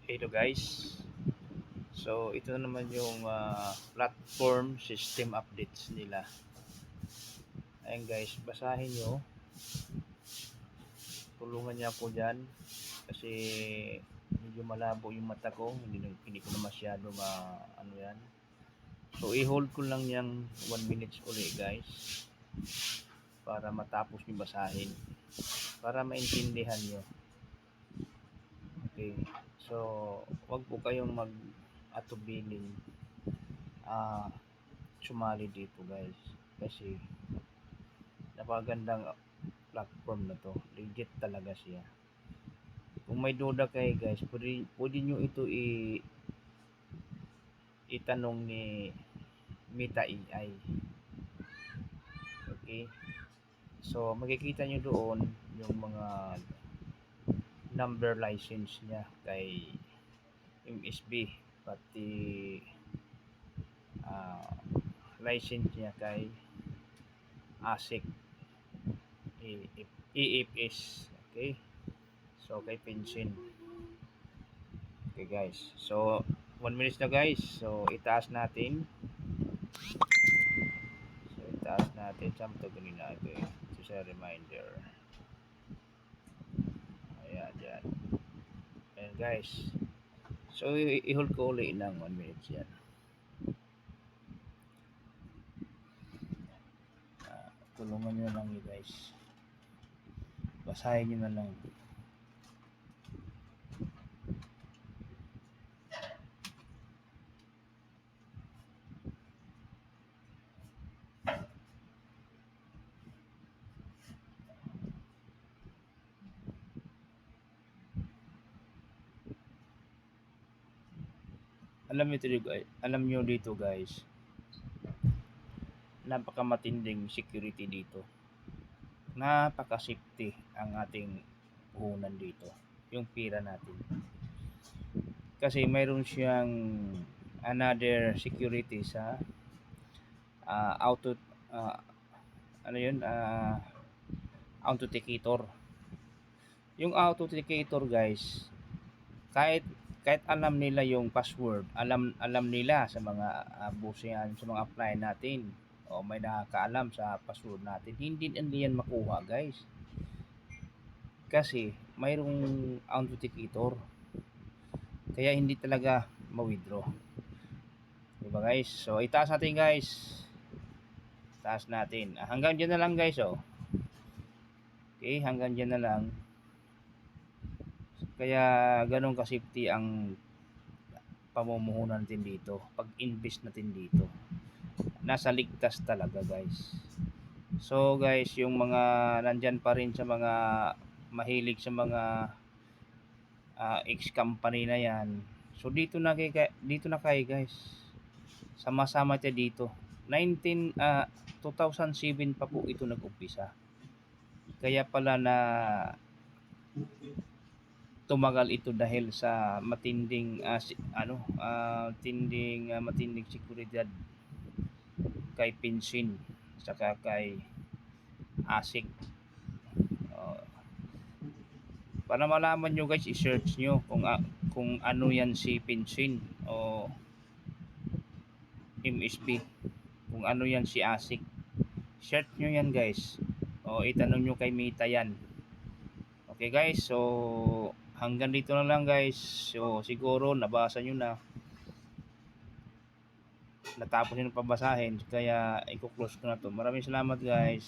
Hello guys. So ito naman yung platform system updates nila. Ayan guys, basahin nyo. Tulungan niya ako dyan. Kasi medyo malabo yung mata ko. Hindi ko na masyado ano yan. So i-hold ko lang yung 1 minutes uli guys. Para matapos nyo basahin. Para maintindihan nyo. Okay. So wag po kayong mag-atubiling sumali dito guys. Kasi napakagandang platform na to. Legit talaga siya. Kung may duda kayo guys, pwede nyo ito itanong ni Meta AI. Okay? So, makikita nyo doon yung mga number license niya kay MSB. Pati license niya kay ASIC. EFS. Okay? So, kay pension. Okay guys. So, 1 minute na guys. So, itaas natin. Itaas natin. Saan ito ganun natin? Ito sa reminder. Ayan, dyan. Ayan guys. So, i-hold ko ulit ng 1 minute yan. Tulungan nyo lang yun guys. Basahin nyo na lang. Alam nyo dito guys, napakamatinding security dito. Napaka-safety ang ating puhunan dito. Yung pira natin. Kasi mayroon siyang another security sa authenticator. Yung authenticator guys, kahit alam nila yung password, alam nila sa mga busian, sa mga apply natin, o may nakakaalam sa password natin, hindi yan makuha guys. Kasi mayroong authenticator. Kaya hindi talaga ma-withdraw. Diba guys? So itaas natin guys. Taas natin. Hanggang dyan na lang guys oh. Okay, hanggang dyan na lang. Kaya ganun ka-safety ang pamumuhunan natin dito. Pag-invest natin dito. Nasa ligtas talaga guys. So guys, yung mga nandyan pa rin sa mga mahilig sa mga ex-company na yan. So dito na kayo guys. Sama-sama tayo dito. 2007 pa po ito nag-umpisa. Kaya pala na tumagal ito dahil sa matinding matinding seguridad kay pension saka kay ASIC. Para malaman nyo guys, i-search nyo kung ano yan si pension o MSB, kung ano yan si ASIC. Search nyo yan guys, o itanong nyo kay Meta yan. Okay guys, so hanggang dito na lang guys. So siguro nabasa nyo na, natapos nyo na pabasahin, kaya i-close ko na to. Maraming salamat guys.